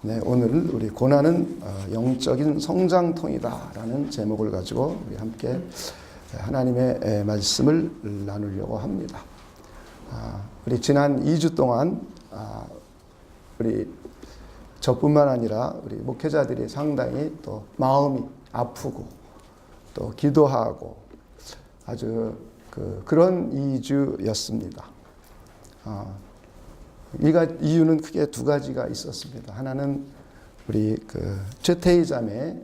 네, 오늘 우리 고난은 영적인 성장통이다라는 제목을 가지고 우리 함께 하나님의 말씀을 나누려고 합니다. 우리 지난 2주 동안 우리 저뿐만 아니라 우리 목회자들이 상당히 또 마음이 아프고 또 기도하고 아주 그런 2주였습니다. 이유는 크게 두 가지가 있었습니다. 하나는 우리 최태희 자매,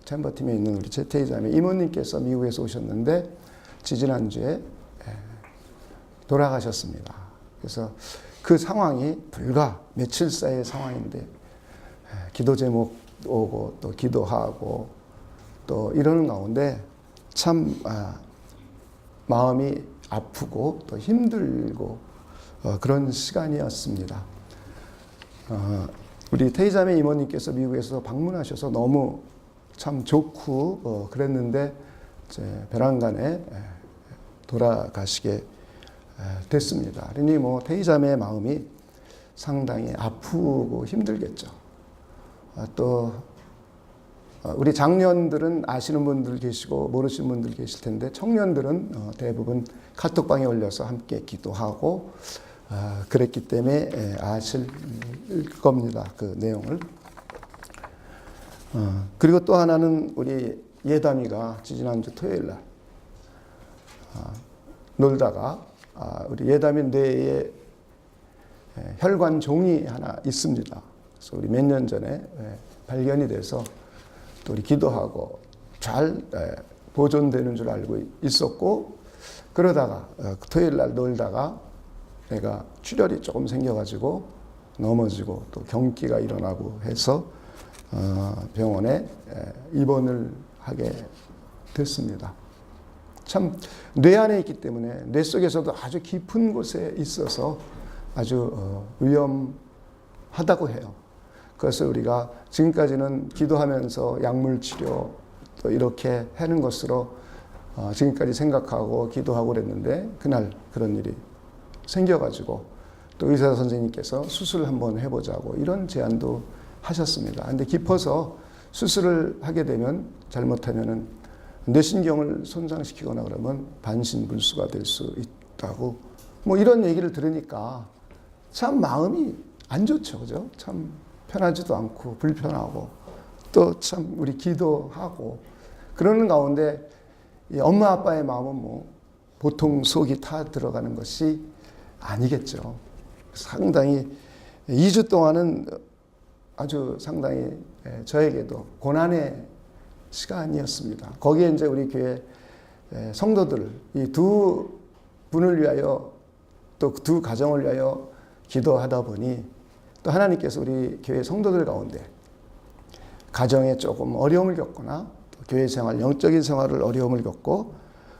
챔버팀에 있는 우리 최태희 자매 이모님께서 미국에서 오셨는데 지지난주에 돌아가셨습니다. 그래서 그 상황이 불과 며칠 사이의 상황인데 기도 제목 오고 또 기도하고 또 이러는 가운데 참 마음이 아프고 또 힘들고 그런 시간이었습니다. 우리 태희자매 이모님께서 미국에서 방문하셔서 너무 참 좋고 그랬는데 벼랑간에 돌아가시게 됐습니다. 그러니 뭐 태희자매의 마음이 상당히 아프고 힘들겠죠. 또 우리 장년들은 아시는 분들 계시고 모르시는 분들 계실 텐데 청년들은 대부분 카톡방에 올려서 함께 기도하고 그랬기 때문에 아실 겁니다. 그 내용을. 그리고 또 하나는 우리 예담이가 지난주 토요일 날 놀다가 우리 예담이 뇌에 혈관 종이 하나 있습니다. 그래서 우리 몇 년 전에 발견이 돼서 또 우리 기도하고 잘 보존되는 줄 알고 있었고 그러다가 토요일 날 놀다가 애가 출혈이 조금 생겨가지고 넘어지고 또 경기가 일어나고 해서 병원에 입원을 하게 됐습니다. 참 뇌 안에 있기 때문에 뇌 속에서도 아주 깊은 곳에 있어서 아주 위험하다고 해요. 그래서 우리가 지금까지는 기도하면서 약물 치료 또 이렇게 하는 것으로 지금까지 생각하고 기도하고 그랬는데 그날 그런 일이 생겨가지고 또 의사 선생님께서 수술을 한번 해보자고 이런 제안도 하셨습니다. 근데 깊어서 수술을 하게 되면 잘못하면은 뇌신경을 손상시키거나 그러면 반신불수가 될 수 있다고 뭐 이런 얘기를 들으니까 참 마음이 안 좋죠, 그죠? 참 편하지도 않고 불편하고 또 참 우리 기도하고 그러는 가운데 엄마 아빠의 마음은 뭐 보통 속이 타 들어가는 것이 아니겠죠. 상당히 2주 동안은 아주 상당히 저에게도 고난의 시간이었습니다. 거기에 이제 우리 교회 성도들 이 두 분을 위하여 또 두 가정을 위하여 기도하다 보니 또 하나님께서 우리 교회 성도들 가운데 가정에 조금 어려움을 겪거나 또 교회 생활, 영적인 생활을 어려움을 겪고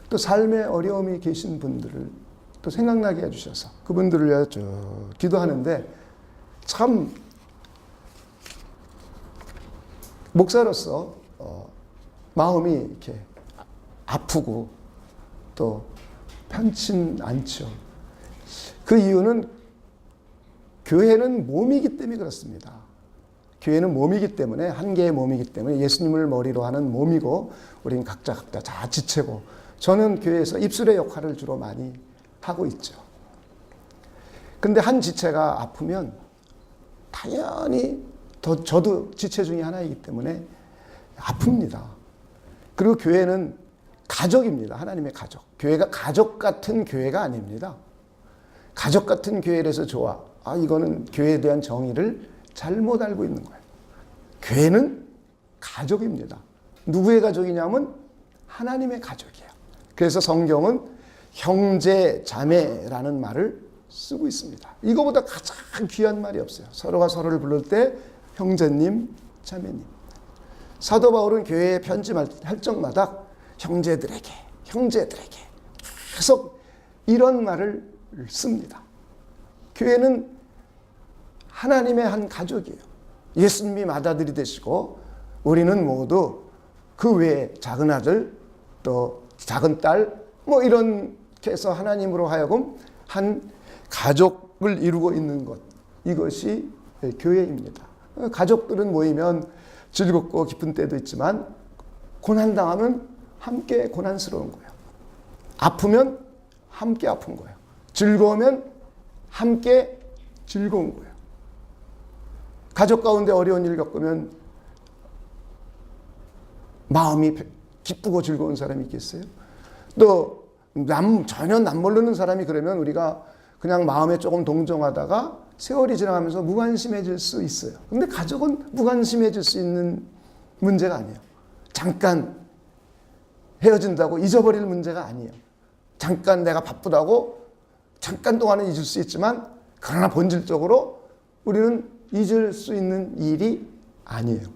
또 삶의 어려움이 계신 분들을 또 생각나게 해주셔서 그분들을 위하여 쭉 기도하는데 참 목사로서 마음이 이렇게 아프고 또 편치 않죠. 그 이유는 교회는 몸이기 때문에 그렇습니다. 교회는 몸이기 때문에 한 개의 몸이기 때문에 예수님을 머리로 하는 몸이고 우리는 각자 다 지체고 저는 교회에서 입술의 역할을 주로 많이 하고 있죠. 근데 한 지체가 아프면 당연히 저도 지체 중에 하나이기 때문에 아픕니다. 그리고 교회는 가족입니다. 하나님의 가족. 교회가 가족 같은 교회가 아닙니다. 가족 같은 교회라서 좋아. 이거는 교회에 대한 정의를 잘못 알고 있는 거예요. 교회는 가족입니다. 누구의 가족이냐면 하나님의 가족이에요. 그래서 성경은 형제, 자매라는 말을 쓰고 있습니다. 이거보다 가장 귀한 말이 없어요. 서로가 서로를 부를 때 형제님, 자매님. 사도 바울은 교회에 편지할 적마다 형제들에게 계속 이런 말을 씁니다. 교회는 하나님의 한 가족이에요. 예수님이 맏아들이 되시고 우리는 모두 그 외에 작은 아들 또 작은 딸 뭐 이런 해서 하나님으로 하여금 한 가족을 이루고 있는 것 이것이 교회입니다. 가족들은 모이면 즐겁고 기쁜 때도 있지만 고난당하면 함께 고난스러운 거예요. 아프면 함께 아픈 거예요. 즐거우면 함께 즐거운 거예요. 가족 가운데 어려운 일을 겪으면 마음이 기쁘고 즐거운 사람이 있겠어요? 또 전혀 남모르는 사람이 그러면 우리가 그냥 마음에 조금 동정하다가 세월이 지나가면서 무관심해질 수 있어요. 근데 가족은 무관심해질 수 있는 문제가 아니에요. 잠깐 헤어진다고 잊어버릴 문제가 아니에요. 잠깐 내가 바쁘다고 잠깐 동안은 잊을 수 있지만 그러나 본질적으로 우리는 잊을 수 있는 일이 아니에요.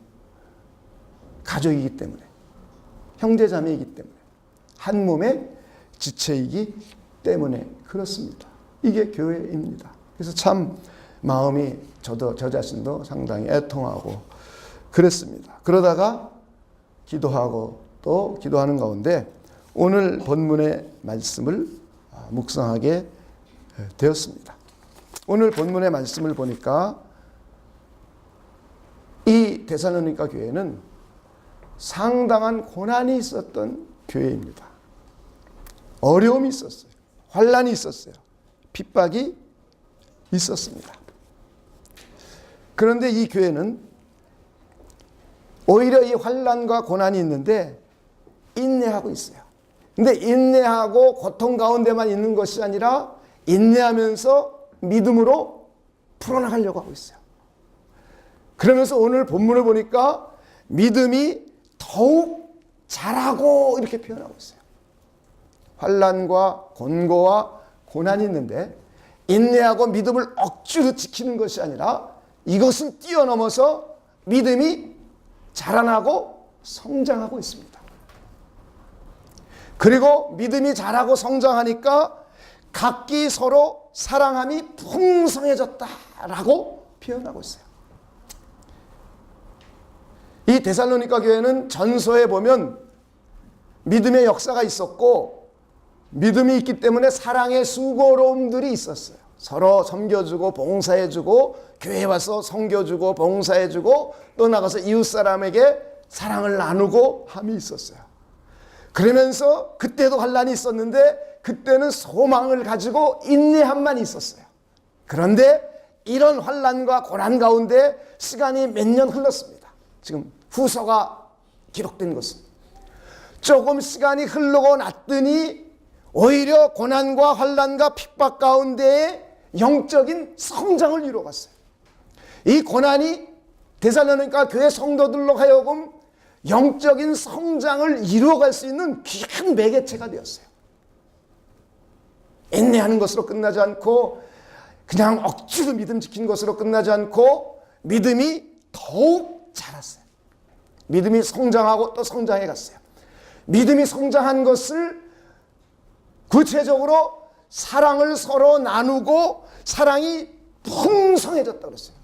가족이기 때문에, 형제자매이기 때문에, 한 몸의 지체이기 때문에 그렇습니다. 이게 교회입니다. 그래서 참 마음이 저 자신도 상당히 애통하고 그랬습니다. 그러다가 기도하고 또 기도하는 가운데 오늘 본문의 말씀을 묵상하게 되었습니다. 오늘 본문의 말씀을 보니까 이 데살로니가 교회는 상당한 고난이 있었던 교회입니다. 어려움이 있었어요. 환난이 있었어요. 핍박이 있었습니다. 그런데 이 교회는 오히려 이 환난과 고난이 있는데 인내하고 있어요. 근데 인내하고 고통 가운데만 있는 것이 아니라 인내하면서 믿음으로 풀어나가려고 하고 있어요. 그러면서 오늘 본문을 보니까 믿음이 더욱 자라고 이렇게 표현하고 있어요. 환난과 곤고와 고난이 있는데 인내하고 믿음을 억지로 지키는 것이 아니라 이것을 뛰어넘어서 믿음이 자라나고 성장하고 있습니다. 그리고 믿음이 자라고 성장하니까 각기 서로 사랑함이 풍성해졌다라고 표현하고 있어요. 이 데살로니가 교회는 전서에 보면 믿음의 역사가 있었고 믿음이 있기 때문에 사랑의 수고로움들이 있었어요. 서로 섬겨주고 봉사해주고 교회에 와서 섬겨주고 봉사해주고 또 나가서 이웃사람에게 사랑을 나누고 함이 있었어요. 그러면서 그때도 환난이 있었는데 그때는 소망을 가지고 인내함만 있었어요. 그런데 이런 환난과 고난 가운데 시간이 몇 년 흘렀습니다. 지금 후서가 기록된 것은 조금 시간이 흐르고 났더니 오히려 고난과 환난과 핍박 가운데에 영적인 성장을 이루어갔어요. 이 고난이 데살로니가 교회 성도들로 하여금 영적인 성장을 이루어갈 수 있는 귀한 매개체가 되었어요. 인내하는 것으로 끝나지 않고 그냥 억지로 믿음 지킨 것으로 끝나지 않고 믿음이 더욱 자랐어요. 믿음이 성장하고 또 성장해 갔어요. 믿음이 성장한 것을 구체적으로 사랑을 서로 나누고 사랑이 풍성해졌다고 그랬어요.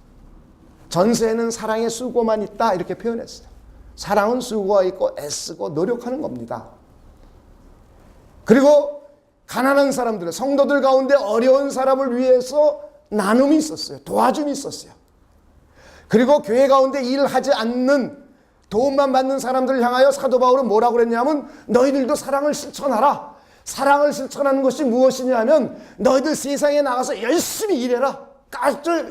전세에는 사랑의 수고만 있다 이렇게 표현했어요. 사랑은 수고가 있고 애쓰고 노력하는 겁니다. 그리고 가난한 사람들, 성도들 가운데 어려운 사람을 위해서 나눔이 있었어요. 도와줌이 있었어요. 그리고 교회 가운데 일하지 않는 도움만 받는 사람들을 향하여 사도 바울은 뭐라고 그랬냐면 너희들도 사랑을 실천하라. 사랑을 실천하는 것이 무엇이냐면 너희들 세상에 나가서 열심히 일해라.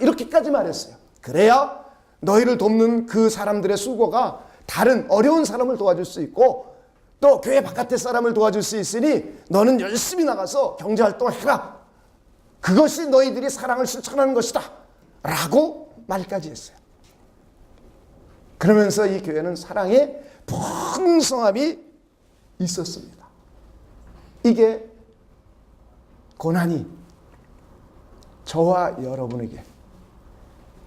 이렇게까지 말했어요. 그래야 너희를 돕는 그 사람들의 수고가 다른 어려운 사람을 도와줄 수 있고 또 교회 바깥의 사람을 도와줄 수 있으니 너는 열심히 나가서 경제활동을 해라. 그것이 너희들이 사랑을 실천하는 것이다. 라고 말까지 했어요. 그러면서 이 교회는 사랑의 풍성함이 있었습니다. 이게 고난이 저와 여러분에게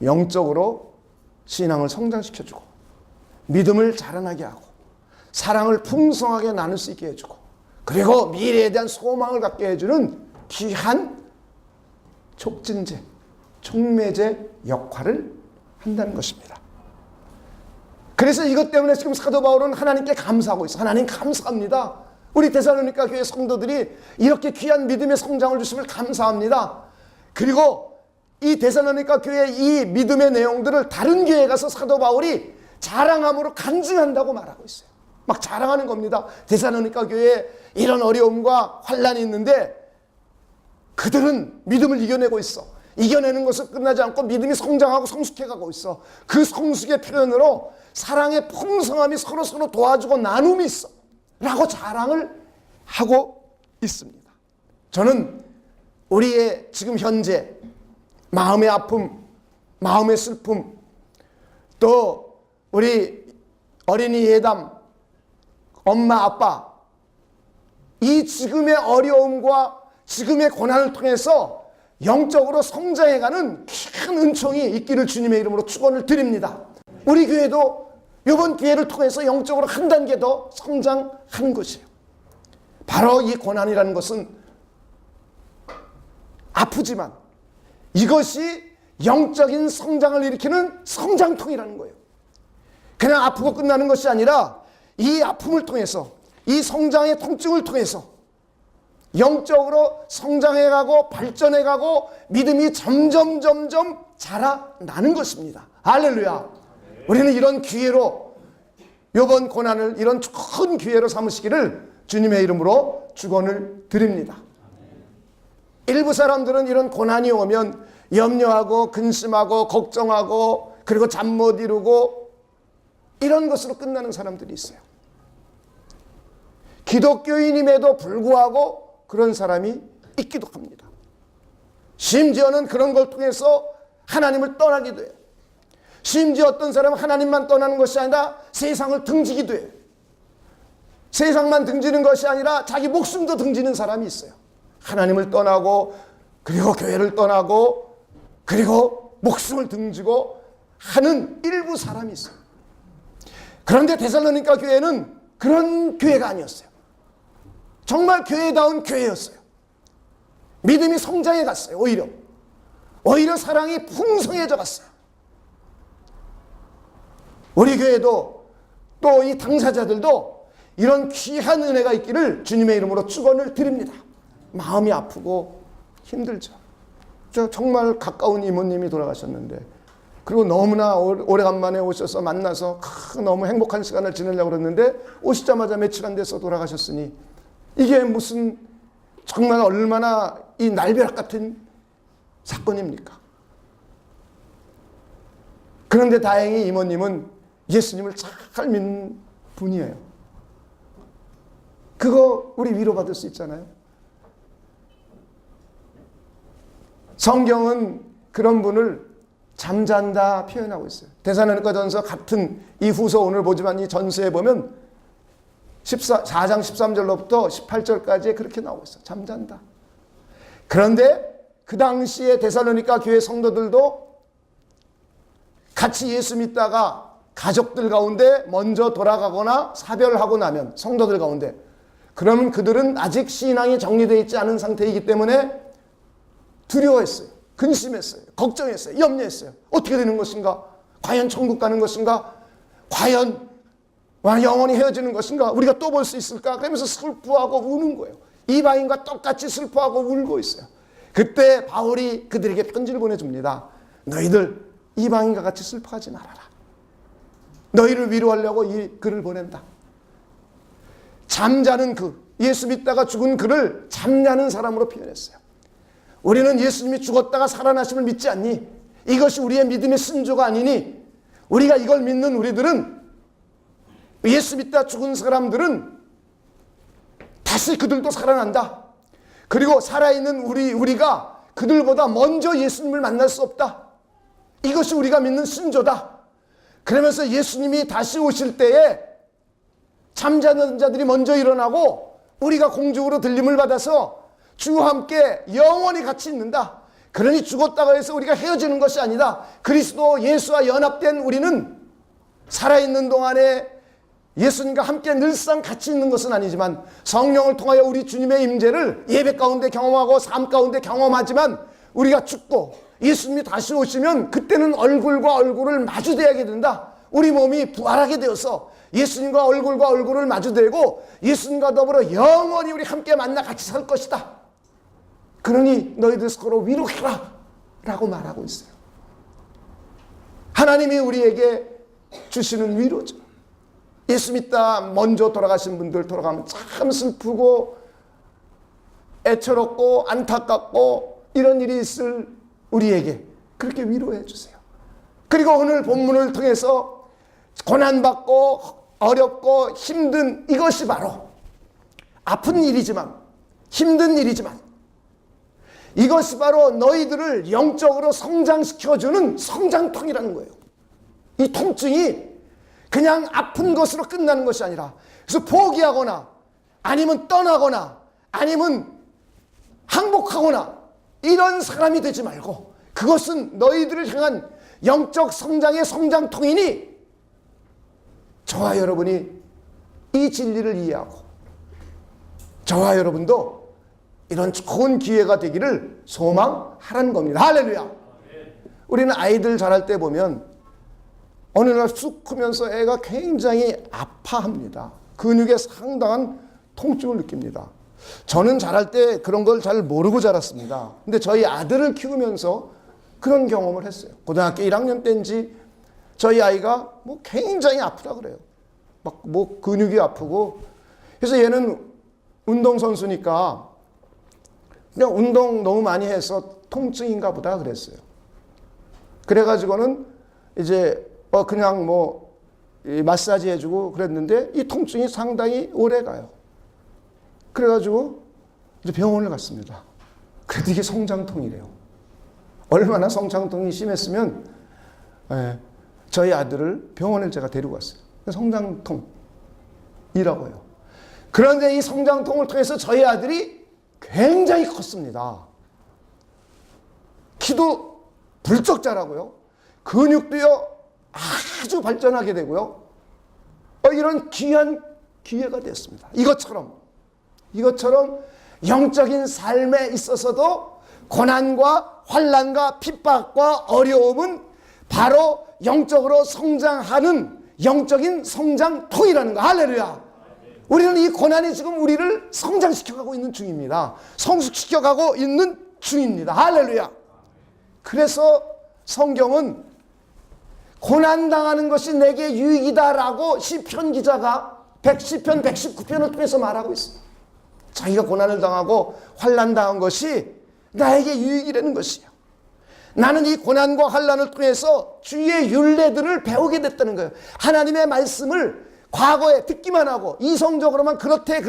영적으로 신앙을 성장시켜주고 믿음을 자라나게 하고 사랑을 풍성하게 나눌 수 있게 해주고 그리고 미래에 대한 소망을 갖게 해주는 귀한 촉진제, 촉매제 역할을 한다는 것입니다. 그래서 이것 때문에 지금 사도 바울은 하나님께 감사하고 있어요. 하나님 감사합니다. 우리 데살로니가 교회 성도들이 이렇게 귀한 믿음의 성장을 주심을 감사합니다. 그리고 이 데살로니가 교회 이 믿음의 내용들을 다른 교회에 가서 사도 바울이 자랑함으로 간증한다고 말하고 있어요. 막 자랑하는 겁니다. 데살로니가 교회에 이런 어려움과 환란이 있는데 그들은 믿음을 이겨내고 있어. 이겨내는 것은 끝나지 않고 믿음이 성장하고 성숙해가고 있어. 그 성숙의 표현으로 사랑의 풍성함이 서로서로 도와주고 나눔이 있어 라고 자랑을 하고 있습니다. 저는 우리의 지금 현재 마음의 아픔, 마음의 슬픔, 또 우리 어린이 예담, 엄마, 아빠, 이 지금의 어려움과 지금의 고난을 통해서 영적으로 성장해가는 큰 은총이 있기를 주님의 이름으로 축원을 드립니다. 우리 교회도 이번 기회를 통해서 영적으로 한 단계 더 성장하는 것이에요. 바로 이 고난이라는 것은 아프지만 이것이 영적인 성장을 일으키는 성장통이라는 거예요. 그냥 아프고 끝나는 것이 아니라 이 아픔을 통해서, 이 성장의 통증을 통해서 영적으로 성장해가고 발전해가고 믿음이 점점 자라나는 것입니다. 할렐루야. 우리는 이런 기회로, 이번 고난을 이런 큰 기회로 삼으시기를 주님의 이름으로 축원을 드립니다. 일부 사람들은 이런 고난이 오면 염려하고 근심하고 걱정하고 그리고 잠 못 이루고 이런 것으로 끝나는 사람들이 있어요. 기독교인임에도 불구하고 그런 사람이 있기도 합니다. 심지어는 그런 걸 통해서 하나님을 떠나기도 해요. 심지어 어떤 사람은 하나님만 떠나는 것이 아니라 세상을 등지기도 해요. 세상만 등지는 것이 아니라 자기 목숨도 등지는 사람이 있어요. 하나님을 떠나고 그리고 교회를 떠나고 그리고 목숨을 등지고 하는 일부 사람이 있어요. 그런데 데살로니가 교회는 그런 교회가 아니었어요. 정말 교회다운 교회였어요. 믿음이 성장해 갔어요. 오히려 사랑이 풍성해져 갔어요. 우리 교회도 또 이 당사자들도 이런 귀한 은혜가 있기를 주님의 이름으로 축원을 드립니다. 마음이 아프고 힘들죠. 저 정말 가까운 이모님이 돌아가셨는데, 그리고 너무나 오래간만에 오셔서 만나서 너무 행복한 시간을 지내려고 그랬는데 오시자마자 며칠 안 돼서 돌아가셨으니 이게 무슨 정말 얼마나 이 날벼락 같은 사건입니까? 그런데 다행히 이모님은 예수님을 잘 믿는 분이에요. 그거 우리 위로받을 수 있잖아요. 성경은 그런 분을 잠잔다 표현하고 있어요. 데살로니가전서 같은 이 후서 오늘 보지만 이 전서에 보면 4장 13절로부터 18절까지 그렇게 나오고 있어요. 잠잔다. 그런데 그 당시에 데살로니가 교회 성도들도 같이 예수 믿다가 가족들 가운데 먼저 돌아가거나 사별하고 나면 성도들 가운데, 그러면 그들은 아직 신앙이 정리되어 있지 않은 상태이기 때문에 두려워했어요. 근심했어요. 걱정했어요. 염려했어요. 어떻게 되는 것인가? 과연 천국 가는 것인가? 과연 영원히 헤어지는 것인가? 우리가 또 볼 수 있을까? 그러면서 슬퍼하고 우는 거예요. 이방인과 똑같이 슬퍼하고 울고 있어요. 그때 바울이 그들에게 편지를 보내줍니다. 너희들 이방인과 같이 슬퍼하지 말아라. 너희를 위로하려고 이 글을 보낸다. 잠자는 예수 믿다가 죽은 그를 잠자는 사람으로 표현했어요. 우리는 예수님이 죽었다가 살아나심을 믿지 않니? 이것이 우리의 믿음의 신조가 아니니? 우리가 이걸 믿는 우리들은, 예수 믿다 죽은 사람들은 다시 그들도 살아난다. 그리고 살아있는 우리가 그들보다 먼저 예수님을 만날 수 없다. 이것이 우리가 믿는 신조다. 그러면서 예수님이 다시 오실 때에 잠자는 자들이 먼저 일어나고 우리가 공중으로 들림을 받아서 주와 함께 영원히 같이 있는다. 그러니 죽었다고 해서 우리가 헤어지는 것이 아니다. 그리스도 예수와 연합된 우리는 살아있는 동안에 예수님과 함께 늘상 같이 있는 것은 아니지만 성령을 통하여 우리 주님의 임재를 예배 가운데 경험하고 삶 가운데 경험하지만, 우리가 죽고 예수님이 다시 오시면 그때는 얼굴과 얼굴을 마주대하게 된다. 우리 몸이 부활하게 되어서 예수님과 얼굴과 얼굴을 마주대고 예수님과 더불어 영원히 우리 함께 만나 같이 살 것이다. 그러니 너희들 서로 위로해라 라고 말하고 있어요. 하나님이 우리에게 주시는 위로죠. 예수 믿다 먼저 돌아가신 분들 돌아가면 참 슬프고 애처롭고 안타깝고 이런 일이 있을 우리에게 그렇게 위로해 주세요. 그리고 오늘 본문을 통해서 고난받고 어렵고 힘든 이것이 바로 아픈 일이지만 힘든 일이지만 이것이 바로 너희들을 영적으로 성장시켜주는 성장통이라는 거예요. 이 통증이 그냥 아픈 것으로 끝나는 것이 아니라 그래서 포기하거나 아니면 떠나거나 아니면 항복하거나 이런 사람이 되지 말고 그것은 너희들을 향한 영적 성장의 성장통이니 저와 여러분이 이 진리를 이해하고 저와 여러분도 이런 좋은 기회가 되기를 소망하라는 겁니다. 할렐루야. 우리는 아이들 자랄 때 보면 어느 날 쑥 크면서 애가 굉장히 아파합니다. 근육에 상당한 통증을 느낍니다. 저는 자랄 때 그런 걸 잘 모르고 자랐습니다. 근데 저희 아들을 키우면서 그런 경험을 했어요. 고등학교 1학년 때인지 저희 아이가 뭐 굉장히 아프다 그래요. 막 뭐 근육이 아프고 그래서 얘는 운동선수니까 그냥 운동 너무 많이 해서 통증인가 보다 그랬어요. 그래가지고는 이제 그냥 뭐 마사지 해주고 그랬는데 이 통증이 상당히 오래 가요. 그래가지고 이제 병원을 갔습니다. 그래도 이게 성장통이래요. 얼마나 성장통이 심했으면 저희 아들을 병원에 제가 데리고 갔어요. 성장통이라고 해요. 그런데 이 성장통을 통해서 저희 아들이 굉장히 컸습니다. 키도 불쩍 자라고요. 근육도요 아주 발전하게 되고요. 이런 귀한 기회가 됐습니다. 이것처럼 영적인 삶에 있어서도 고난과 환난과 핍박과 어려움은 바로 영적으로 성장하는 영적인 성장통이라는 거. 할렐루야. 우리는 이 고난이 지금 우리를 성장시켜가고 있는 중입니다. 성숙시켜가고 있는 중입니다. 할렐루야. 그래서 성경은 고난당하는 것이 내게 유익이다라고 시편 기자가 110편 119편을 통해서 말하고 있습니다. 자기가 고난을 당하고 환난당한 것이 나에게 유익이라는 것이에요. 나는 이 고난과 환난을 통해서 주의 율례들을 배우게 됐다는 거예요. 하나님의 말씀을 과거에 듣기만 하고 이성적으로만 그렇대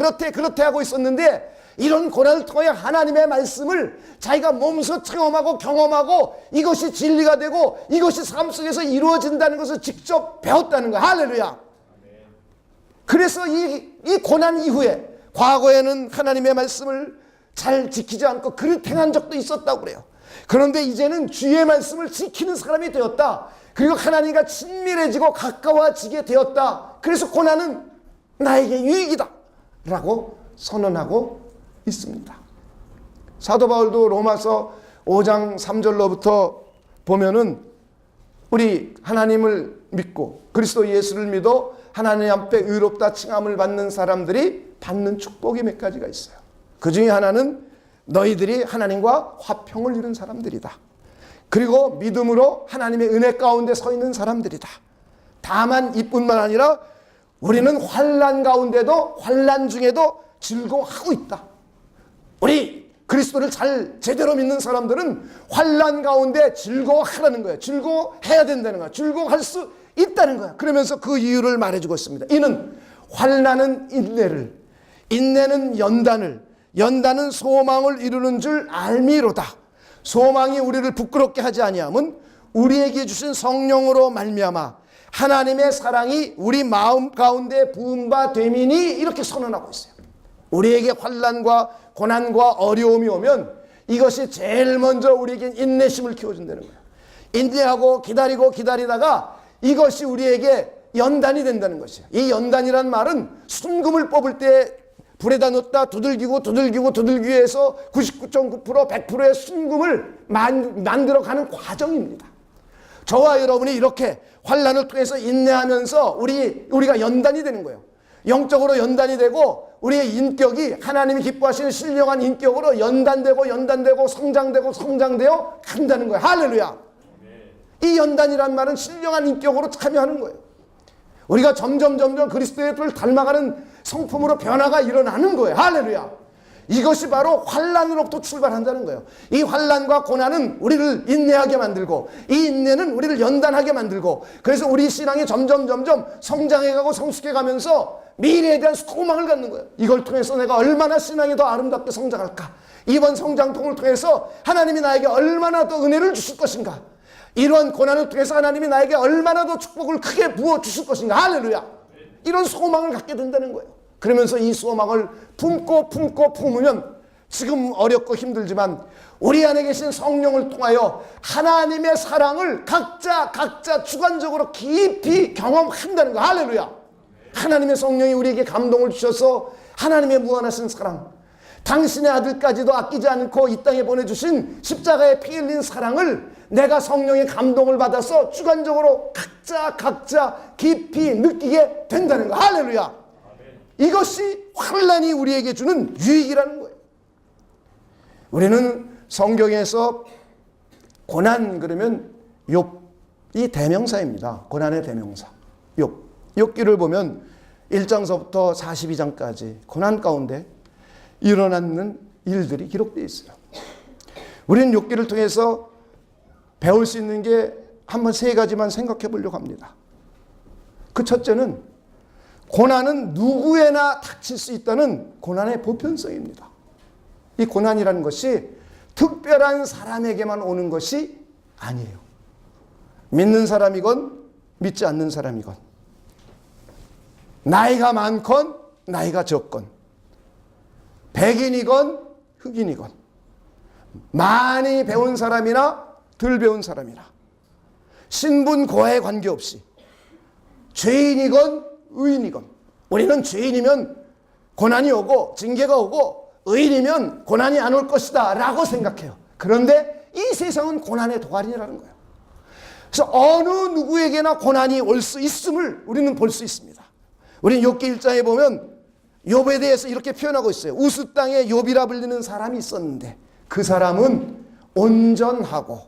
하고 있었는데 이런 고난을 통해 하나님의 말씀을 자기가 몸소 체험하고 경험하고 이것이 진리가 되고 이것이 삶 속에서 이루어진다는 것을 직접 배웠다는 거예요. 할렐루야. 그래서 이 고난 이후에 과거에는 하나님의 말씀을 잘 지키지 않고 그릇 행한 적도 있었다고 그래요. 그런데 이제는 주의 말씀을 지키는 사람이 되었다. 그리고 하나님과 친밀해지고 가까워지게 되었다. 그래서 고난은 나에게 유익이다 라고 선언하고 있습니다. 사도 바울도 로마서 5장 3절로부터 보면은 우리 하나님을 믿고 그리스도 예수를 믿어 하나님 앞에 의롭다 칭함을 받는 사람들이 받는 축복이 몇 가지가 있어요. 그 중에 하나는 너희들이 하나님과 화평을 이룬 사람들이다. 그리고 믿음으로 하나님의 은혜 가운데 서 있는 사람들이다. 다만 이뿐만 아니라 우리는 환난 가운데도 환난 중에도 즐거워하고 있다. 우리 그리스도를 잘 제대로 믿는 사람들은 환난 가운데 즐거워하라는 거예요. 즐거워해야 된다는 거예요. 즐거워할 수 있다는 거예요. 그러면서 그 이유를 말해주고 있습니다. 이는 환난은 인내를, 인내는 연단을, 연단은 소망을 이루는 줄 알미로다. 소망이 우리를 부끄럽게 하지 아니함은 우리에게 주신 성령으로 말미암아 하나님의 사랑이 우리 마음 가운데 부은 바 됨이니 이렇게 선언하고 있어요. 우리에게 환난과 고난과 어려움이 오면 이것이 제일 먼저 우리에게 인내심을 키워준다는 거예요. 인내하고 기다리다가 이것이 우리에게 연단이 된다는 것이에요. 이 연단이란 말은 순금을 뽑을 때 불에다 넣었다 두들기고 해서 99.9% 100%의 순금을 만들어가는 과정입니다. 저와 여러분이 이렇게 환난을 통해서 인내하면서 우리가 연단이 되는 거예요. 영적으로 연단이 되고 우리의 인격이 하나님이 기뻐하시는 신령한 인격으로 연단되고 성장되어 간다는 거예요. 할렐루야. 이 연단이란 말은 신령한 인격으로 참여하는 거예요. 우리가 점점 그리스도의 뜻을 닮아가는 성품으로 변화가 일어나는 거예요. 할렐루야. 이것이 바로 환난으로부터 출발한다는 거예요. 이 환난과 고난은 우리를 인내하게 만들고 이 인내는 우리를 연단하게 만들고 그래서 우리 신앙이 점점 성장해가고 성숙해가면서 미래에 대한 소망을 갖는 거예요. 이걸 통해서 내가 얼마나 신앙이 더 아름답게 성장할까? 이번 성장통을 통해서 하나님이 나에게 얼마나 더 은혜를 주실 것인가? 이런 고난을 통해서 하나님이 나에게 얼마나 더 축복을 크게 부어주실 것인가? 할렐루야. 이런 소망을 갖게 된다는 거예요. 그러면서 이 소망을 품으면 지금 어렵고 힘들지만 우리 안에 계신 성령을 통하여 하나님의 사랑을 각자 주관적으로 깊이 경험한다는 거. 할렐루야. 하나님의 성령이 우리에게 감동을 주셔서 하나님의 무한하신 사랑, 당신의 아들까지도 아끼지 않고 이 땅에 보내주신 십자가에 피 흘린 사랑을 내가 성령의 감동을 받아서 주관적으로 각자 깊이 느끼게 된다는 거. 할렐루야. 이것이 환난이 우리에게 주는 유익이라는 거예요. 우리는 성경에서 고난 그러면 욥이 대명사입니다. 고난의 대명사. 욥기를 보면 1장서부터 42장까지 고난 가운데 일어나는 일들이 기록되어 있어요. 우리는 욥기를 통해서 배울 수 있는 게 한번 세 가지만 생각해 보려고 합니다. 그 첫째는 고난은 누구에나 닥칠 수 있다는 고난의 보편성입니다. 이 고난이라는 것이 특별한 사람에게만 오는 것이 아니에요. 믿는 사람이건 믿지 않는 사람이건 나이가 많건 나이가 적건 백인이건 흑인이건 많이 배운 사람이나 덜 배운 사람이나 신분 고하에 관계없이 죄인이건 의인이건 우리는 죄인이면 고난이 오고 징계가 오고 의인이면 고난이 안 올 것이다 라고 생각해요. 그런데 이 세상은 고난의 도가니라는 거예요. 그래서 어느 누구에게나 고난이 올 수 있음을 우리는 볼 수 있습니다. 우리는 욥기 1장에 보면 욥에 대해서 이렇게 표현하고 있어요. 우스 땅에 욥이라 불리는 사람이 있었는데 그 사람은 온전하고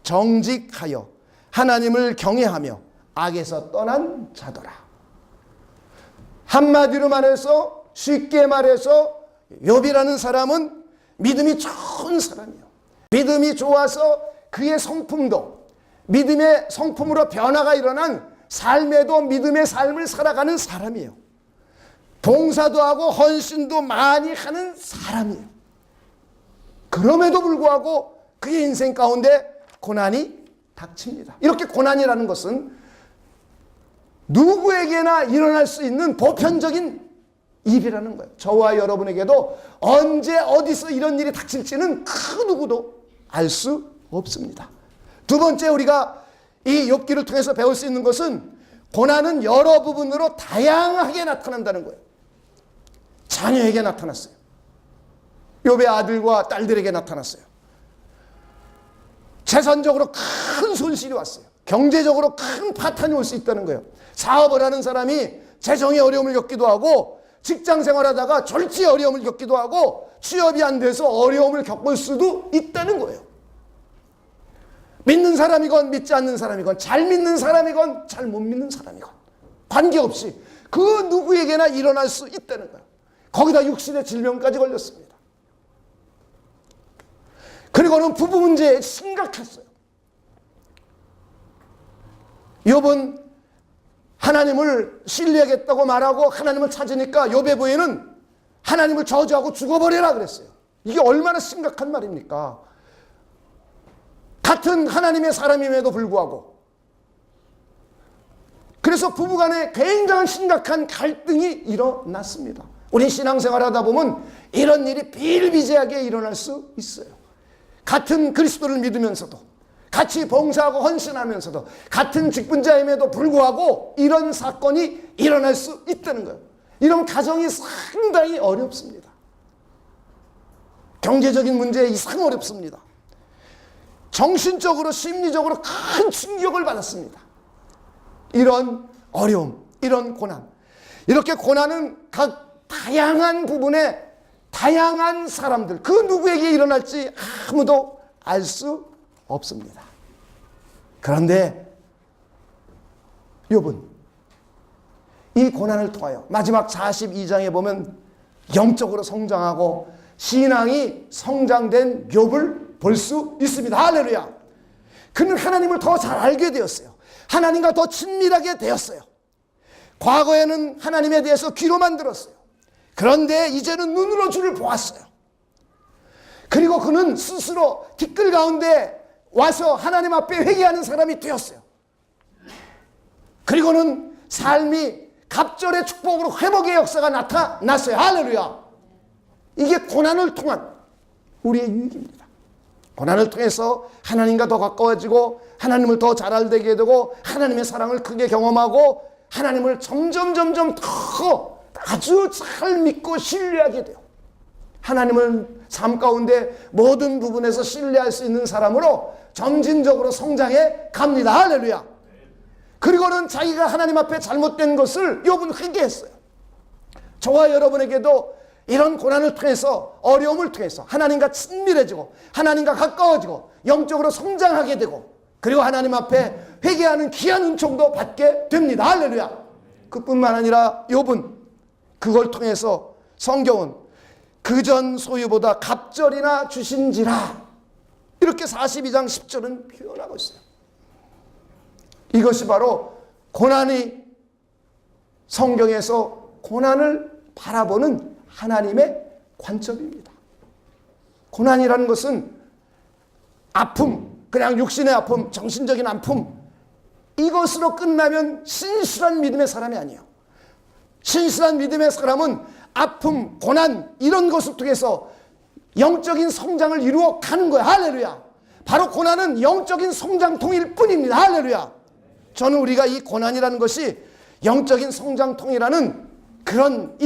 정직하여 하나님을 경외하며 악에서 떠난 자더라. 한마디로 말해서 쉽게 말해서 욥이라는 사람은 믿음이 좋은 사람이에요. 믿음이 좋아서 그의 성품도 믿음의 성품으로 변화가 일어난 삶에도 믿음의 삶을 살아가는 사람이에요. 봉사도 하고 헌신도 많이 하는 사람이에요. 그럼에도 불구하고 그의 인생 가운데 고난이 닥칩니다. 이렇게 고난이라는 것은 누구에게나 일어날 수 있는 보편적인 일이라는 거예요. 저와 여러분에게도 언제 어디서 이런 일이 닥칠지는 그 누구도 알 수 없습니다. 두 번째 우리가 이 욥기를 통해서 배울 수 있는 것은 고난은 여러 부분으로 다양하게 나타난다는 거예요. 자녀에게 나타났어요. 욥의 아들과 딸들에게 나타났어요. 재산적으로 큰 손실이 왔어요. 경제적으로 큰 파탄이 올 수 있다는 거예요. 사업을 하는 사람이 재정의 어려움을 겪기도 하고 직장 생활하다가 졸지에 어려움을 겪기도 하고 취업이 안 돼서 어려움을 겪을 수도 있다는 거예요. 믿는 사람이건 믿지 않는 사람이건 잘 믿는 사람이건 잘 못 믿는 사람이건 관계없이 그 누구에게나 일어날 수 있다는 거예요. 거기다 육신의 질병까지 걸렸습니다. 그리고는 부부 문제에 심각했어요. 욥은 하나님을 신뢰하겠다고 말하고 하나님을 찾으니까 욥의 부인은 하나님을 저주하고 죽어버려라 그랬어요. 이게 얼마나 심각한 말입니까? 같은 하나님의 사람임에도 불구하고. 그래서 부부간에 굉장히 심각한 갈등이 일어났습니다. 우리 신앙생활 하다 보면 이런 일이 비일비재하게 일어날 수 있어요. 같은 그리스도를 믿으면서도 같이 봉사하고 헌신하면서도 같은 직분자임에도 불구하고 이런 사건이 일어날 수 있다는 거예요. 이런 가정이 상당히 어렵습니다. 경제적인 문제 이상 어렵습니다. 정신적으로 심리적으로 큰 충격을 받았습니다. 이런 어려움, 이런 고난, 이렇게 고난은 각 다양한 부분에 다양한 사람들, 그 누구에게 일어날지 아무도 알 수 없습니다. 그런데 욥은 이 고난을 통하여 마지막 42장에 보면 영적으로 성장하고 신앙이 성장된 욥을 볼 수 있습니다. 할렐루야. 그는 하나님을 더 잘 알게 되었어요. 하나님과 더 친밀하게 되었어요. 과거에는 하나님에 대해서 귀로만 들었어요. 그런데 이제는 눈으로 주를 보았어요. 그리고 그는 스스로 티끌 가운데 와서 하나님 앞에 회개하는 사람이 되었어요. 그리고는 삶이 갑절의 축복으로 회복의 역사가 나타났어요. 할렐루야. 이게 고난을 통한 우리의 유익입니다. 고난을 통해서 하나님과 더 가까워지고 하나님을 더 잘 알게 되고 하나님의 사랑을 크게 경험하고 하나님을 점점 더 아주 잘 믿고 신뢰하게 돼요. 하나님을 삶 가운데 모든 부분에서 신뢰할 수 있는 사람으로 점진적으로 성장해 갑니다. 할렐루야. 그리고는 자기가 하나님 앞에 잘못된 것을 욥은 회개했어요. 저와 여러분에게도 이런 고난을 통해서, 어려움을 통해서 하나님과 친밀해지고 하나님과 가까워지고 영적으로 성장하게 되고 그리고 하나님 앞에 회개하는 귀한 은총도 받게 됩니다. 할렐루야. 그뿐만 아니라 욥은 그걸 통해서 성경은 그전 소유보다 갑절이나 주신지라 이렇게 42장 10절은 표현하고 있어요. 이것이 바로 고난이 성경에서 고난을 바라보는 하나님의 관점입니다. 고난이라는 것은 아픔, 그냥 육신의 아픔, 정신적인 아픔, 이것으로 끝나면 신실한 믿음의 사람이 아니에요. 신실한 믿음의 사람은 아픔, 고난 이런 것을 통해서 영적인 성장을 이루어 가는 거예요. 할렐루야. 바로 고난은 영적인 성장통일 뿐입니다. 할렐루야. 저는 우리가 이 고난이라는 것이 영적인 성장통이라는 그런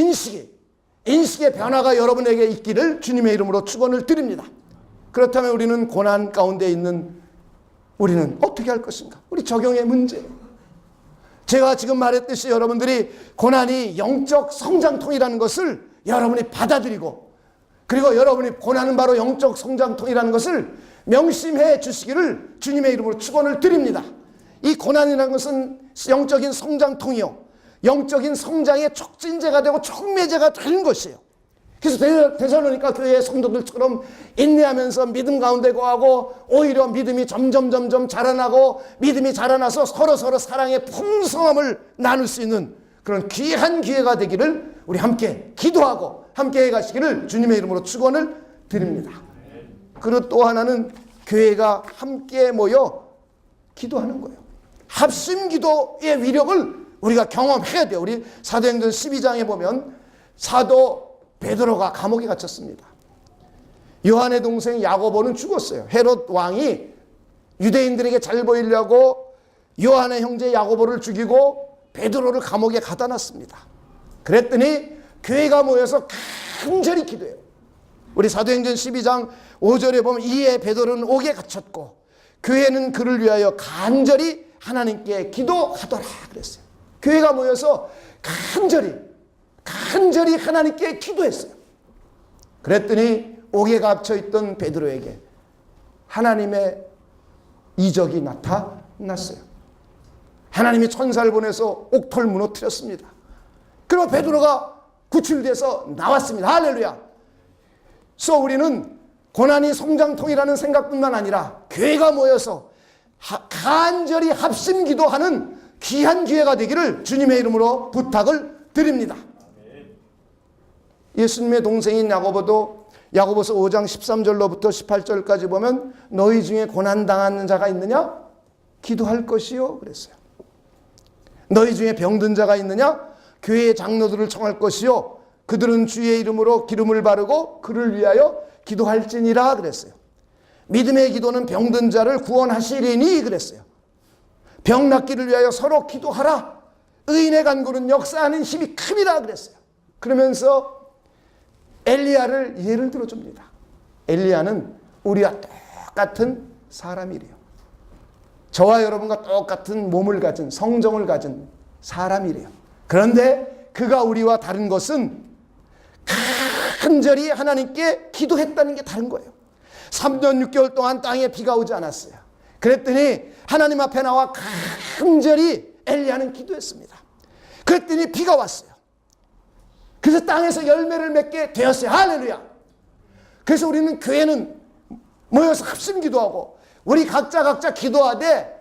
인식의 변화가 여러분에게 있기를 주님의 이름으로 축원을 드립니다. 그렇다면 우리는 고난 가운데 있는 우리는 어떻게 할 것인가? 우리 적용의 문제예요. 제가 지금 말했듯이 여러분들이 고난이 영적 성장통이라는 것을 여러분이 받아들이고 그리고 여러분이 고난은 바로 영적 성장통이라는 것을 명심해 주시기를 주님의 이름으로 축원을 드립니다. 이 고난이라는 것은 영적인 성장통이요, 영적인 성장의 촉진제가 되고 촉매제가 되는 것이에요. 그래서 데살로니가 교회의 성도들처럼 인내하면서 믿음 가운데 거하고 오히려 믿음이 점점 자라나고 믿음이 자라나서 서로 사랑의 풍성함을 나눌 수 있는 그런 귀한 기회가 되기를 우리 함께 기도하고 함께 해가시기를 주님의 이름으로 축원을 드립니다. 그리고 또 하나는 교회가 함께 모여 기도하는 거예요. 합심 기도의 위력을 우리가 경험해야 돼요. 우리 사도행전 12장에 보면 사도 베드로가 감옥에 갇혔습니다. 요한의 동생 야고보는 죽었어요. 헤롯 왕이 유대인들에게 잘 보이려고 요한의 형제 야고보를 죽이고 베드로를 감옥에 갖다 놨습니다. 그랬더니 교회가 모여서 간절히 기도해요. 우리 사도행전 12장 5절에 보면 이에 베드로는 옥에 갇혔고 교회는 그를 위하여 간절히 하나님께 기도하더라 그랬어요. 교회가 모여서 간절히 하나님께 기도했어요. 그랬더니 옥에 갇혀있던 베드로에게 하나님의 이적이 나타났어요. 하나님이 천사를 보내서 옥토를 무너뜨렸습니다. 그리고 베드로가 구출돼서 나왔습니다. 할렐루야. 그래서 우리는 고난이 성장통이라는 생각뿐만 아니라 교회가 모여서 간절히 합심 기도하는 귀한 기회가 되기를 주님의 이름으로 부탁을 드립니다. 예수님의 동생인 야고보도 야고보서 5장 13절로부터 18절까지 보면 너희 중에 고난당하는 자가 있느냐? 기도할 것이요 그랬어요. 너희 중에 병든 자가 있느냐? 교회의 장로들을 청할 것이요 그들은 주의 이름으로 기름을 바르고 그를 위하여 기도할지니라 그랬어요. 믿음의 기도는 병든 자를 구원하시리니 그랬어요. 병 낫기를 위하여 서로 기도하라. 의인의 간구는 역사하는 힘이 큼이라 그랬어요. 그러면서 엘리야를 예를 들어줍니다. 엘리야는 우리와 똑같은 사람이래요. 저와 여러분과 똑같은 몸을 가진 성정을 가진 사람이래요. 그런데 그가 우리와 다른 것은 간절히 하나님께 기도했다는 게 다른 거예요. 3년 6개월 동안 땅에 비가 오지 않았어요. 그랬더니 하나님 앞에 나와 간절히 엘리야는 기도했습니다. 그랬더니 비가 왔어요. 그래서 땅에서 열매를 맺게 되었어요. 할렐루야. 그래서 우리는 교회는 모여서 합심 기도하고 우리 각자 기도하되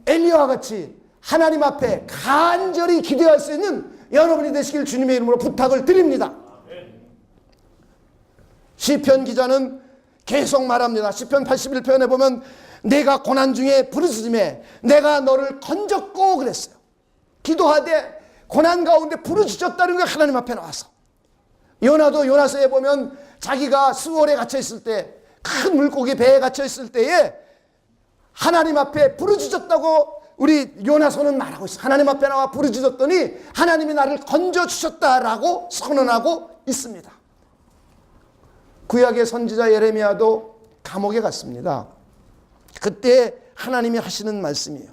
엘리야와 같이 하나님 앞에 간절히 기도할 수 있는 여러분이 되시길 주님의 이름으로 부탁을 드립니다. 시편 기자는 계속 말합니다. 시편 81편에 보면 내가 고난 중에 부르짖음에 내가 너를 건졌고 그랬어요. 기도하되 고난 가운데 부르짖었다는 게 하나님 앞에 나와서. 요나도 요나서에 보면 자기가 수월에 갇혀 있을 때, 큰 물고기 배에 갇혀 있을 때에 하나님 앞에 부르짖었다고 우리 요나서는 말하고 있어요. 하나님 앞에 나와 부르짖었더니 하나님이 나를 건져주셨다라고 선언하고 있습니다. 구약의 선지자 예레미야도 감옥에 갔습니다. 그때 하나님이 하시는 말씀이에요.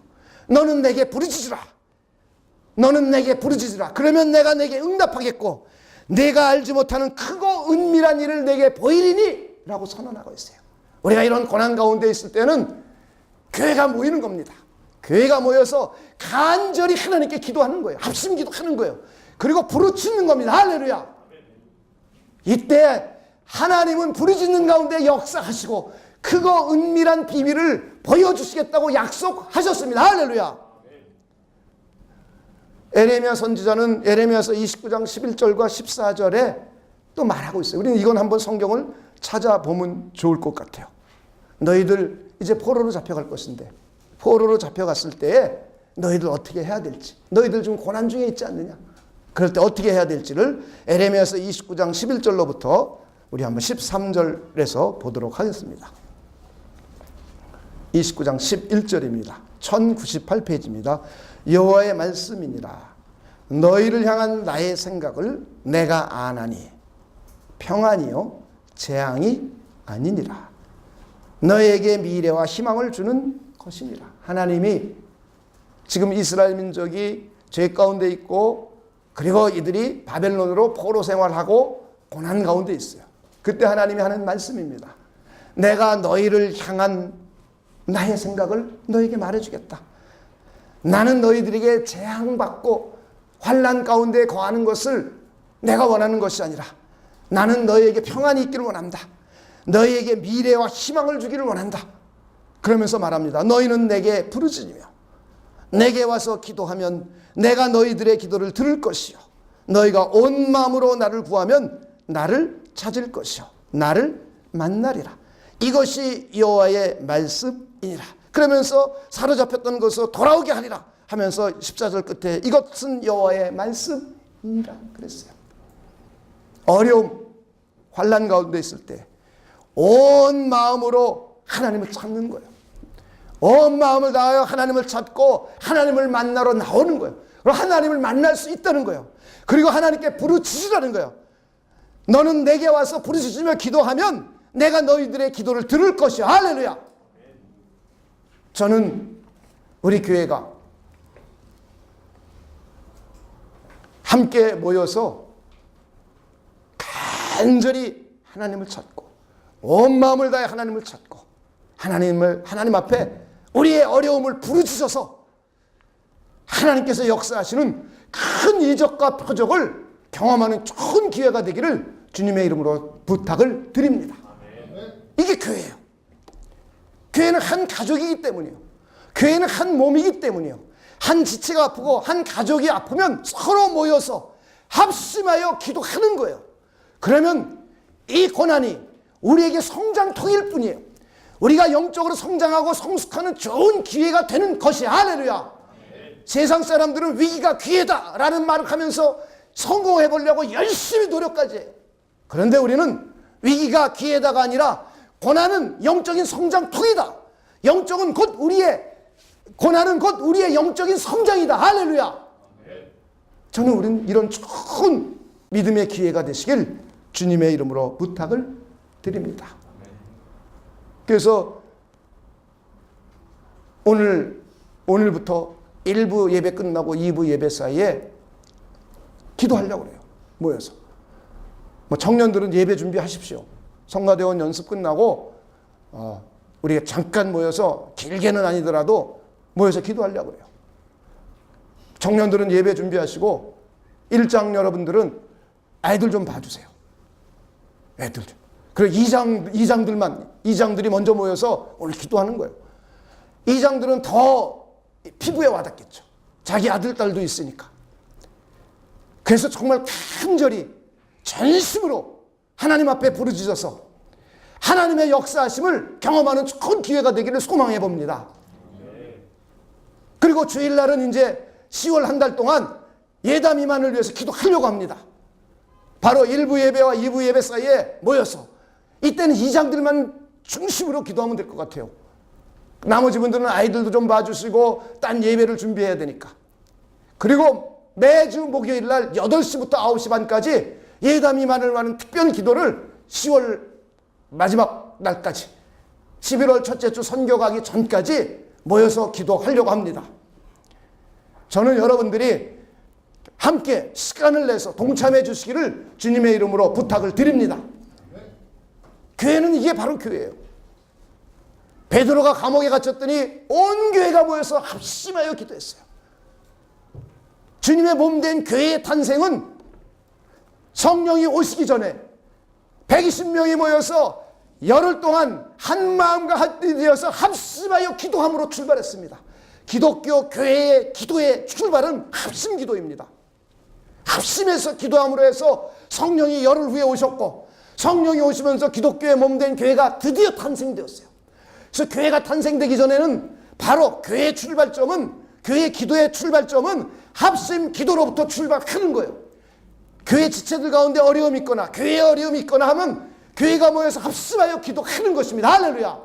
너는 내게 부르짖으라. 너는 내게 부르짖으라. 그러면 내가 내게 응답하겠고 내가 알지 못하는 크고 은밀한 일을 내게 보이리니 라고 선언하고 있어요. 우리가 이런 고난 가운데 있을 때는 교회가 모이는 겁니다. 교회가 모여서 간절히 하나님께 기도하는 거예요. 합심 기도하는 거예요. 그리고 부르짖는 겁니다. 할렐루야. 이때 하나님은 부르짖는 가운데 역사하시고 크고 은밀한 비밀을 보여주시겠다고 약속하셨습니다. 할렐루야. 에레미야 선지자는 에레미야서 29장 11절과 14절에 또 말하고 있어요. 우리는 이건 한번 성경을 찾아보면 좋을 것 같아요. 너희들 이제 포로로 잡혀갈 것인데 포로로 잡혀갔을 때에 너희들 어떻게 해야 될지, 너희들 지금 고난 중에 있지 않느냐, 그럴 때 어떻게 해야 될지를 에레미야서 29장 11절로부터 우리 한번 13절에서 보도록 하겠습니다. 29장 11절입니다. 1098페이지입니다. 여호와의 말씀이니라. 너희를 향한 나의 생각을 내가 아나니 평안이요 재앙이 아니니라. 너에게 미래와 희망을 주는 것이니라. 하나님이 지금 이스라엘 민족이 죄 가운데 있고 그리고 이들이 바벨론으로 포로 생활하고 고난 가운데 있어요. 그때 하나님이 하는 말씀입니다. 내가 너희를 향한 나의 생각을 너에게 말해주겠다. 나는 너희들에게 재앙받고 환난 가운데 거하는 것을 내가 원하는 것이 아니라 나는 너희에게 평안이 있기를 원한다. 너희에게 미래와 희망을 주기를 원한다. 그러면서 말합니다. 너희는 내게 부르짖으며 내게 와서 기도하면 내가 너희들의 기도를 들을 것이요 너희가 온 마음으로 나를 구하면 나를 찾을 것이요 나를 만나리라. 이것이 여호와의 말씀이니라. 그러면서 사로잡혔던 것을 돌아오게 하리라 하면서 14절 끝에 이것은 여호와의 말씀이니라 그랬어요. 어려움, 환난 가운데 있을 때 온 마음으로 하나님을 찾는 거예요. 온 마음을 다하여 하나님을 찾고 하나님을 만나러 나오는 거예요. 그리고 하나님을 만날 수 있다는 거예요. 그리고 하나님께 부르짖으라는 거예요. 너는 내게 와서 부르짖으며 기도하면 내가 너희들의 기도를 들을 것이야. 할렐루야. 저는 우리 교회가 함께 모여서 간절히 하나님을 찾고 온 마음을 다해 하나님을 찾고 하나님 앞에 우리의 어려움을 부르짖어서 하나님께서 역사하시는 큰 이적과 표적을 경험하는 좋은 기회가 되기를 주님의 이름으로 부탁을 드립니다. 이게 교회예요. 교회는 한 가족이기 때문이에요. 교회는 한 몸이기 때문이에요. 한 지체가 아프고 한 가족이 아프면 서로 모여서 합심하여 기도하는 거예요. 그러면 이 고난이 우리에게 성장통일 뿐이에요. 우리가 영적으로 성장하고 성숙하는 좋은 기회가 되는 것이 할렐루야. 세상 사람들은 위기가 기회다라는 말을 하면서 성공해 보려고 열심히 노력까지 해요. 그런데 우리는 위기가 기회다가 아니라 고난은 영적인 성장통이다. 영적은 곧 고난은 곧 우리의 영적인 성장이다. 할렐루야. 저는 우리는 이런 좋은 믿음의 기회가 되시길 주님의 이름으로 부탁을 드립니다. 그래서 오늘부터 1부 예배 끝나고 2부 예배 사이에 기도하려고 그래요. 모여서. 뭐 청년들은 예배 준비하십시오. 성가대원 연습 끝나고 우리가 잠깐 모여서 길게는 아니더라도 모여서 기도하려고 그래요. 청년들은 예배 준비하시고 일장 여러분들은 애들 좀 봐주세요. 애들 좀. 그리고 이장들이 먼저 모여서 오늘 기도하는 거예요. 이장들은 더 피부에 와닿겠죠. 자기 아들, 딸도 있으니까. 그래서 정말 간절히 전심으로 하나님 앞에 부르짖어서 하나님의 역사하심을 경험하는 좋은 기회가 되기를 소망해 봅니다. 그리고 주일날은 이제 10월 한 달 동안 예담 이만을 위해서 기도하려고 합니다. 바로 1부 예배와 2부 예배 사이에 모여서 이때는 이장들만 중심으로 기도하면 될 것 같아요. 나머지 분들은 아이들도 좀 봐주시고 딴 예배를 준비해야 되니까. 그리고 매주 목요일 날 8시부터 9시 반까지 예담 이만을 하는 특별 기도를 10월 마지막 날까지 11월 첫째 주 선교 가기 전까지 모여서 기도하려고 합니다. 저는 여러분들이 함께 시간을 내서 동참해 주시기를 주님의 이름으로 부탁을 드립니다. 교회는 이게 바로 교회예요. 베드로가 감옥에 갇혔더니 온 교회가 모여서 합심하여 기도했어요. 주님의 몸된 교회의 탄생은 성령이 오시기 전에 120명이 모여서 열흘 동안 한 마음과 한 뜻이 되어서 합심하여 기도함으로 출발했습니다. 기독교 교회의 기도의 출발은 합심 기도입니다. 합심해서 기도함으로 해서 성령이 열흘 후에 오셨고 성령이 오시면서 기독교의 몸된 교회가 드디어 탄생되었어요. 그래서 교회가 탄생되기 전에는 바로 교회의 출발점은 교회의 기도의 출발점은 합심 기도로부터 출발하는 거예요. 교회 지체들 가운데 어려움이 있거나 교회에 어려움이 있거나 하면 교회가 모여서 합심하여 기도하는 것입니다. 할렐루야.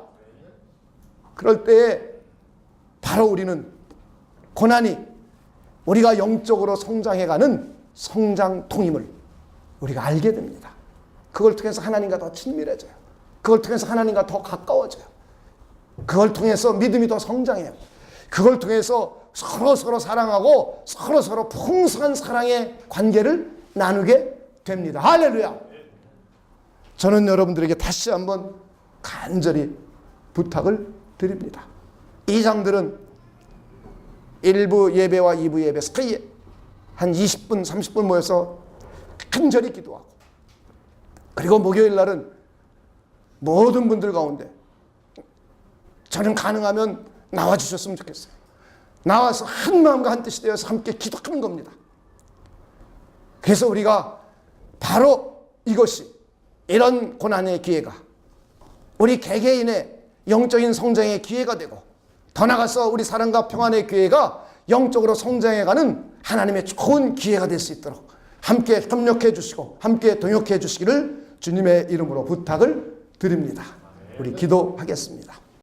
그럴 때에 바로 우리는 고난이 우리가 영적으로 성장해가는 성장통임을 우리가 알게 됩니다. 그걸 통해서 하나님과 더 친밀해져요. 그걸 통해서 하나님과 더 가까워져요. 그걸 통해서 믿음이 더 성장해요. 그걸 통해서 서로 사랑하고 서로 풍성한 사랑의 관계를 나누게 됩니다. 할렐루야. 저는 여러분들에게 다시 한번 간절히 부탁을 드립니다. 이장들은 1부 예배와 2부 예배 사이에 한 20분 30분 모여서 간절히 기도하고, 그리고 목요일 날은 모든 분들 가운데 저는 가능하면 나와주셨으면 좋겠어요. 나와서 한 마음과 한 뜻이 되어서 함께 기도하는 겁니다. 그래서 우리가 바로 이것이, 이런 고난의 기회가 우리 개개인의 영적인 성장의 기회가 되고, 더 나아가서 우리 사랑과 평안의 기회가 영적으로 성장해가는 하나님의 좋은 기회가 될 수 있도록 함께 협력해 주시고 함께 동역해 주시기를 주님의 이름으로 부탁을 드립니다. 우리 기도하겠습니다.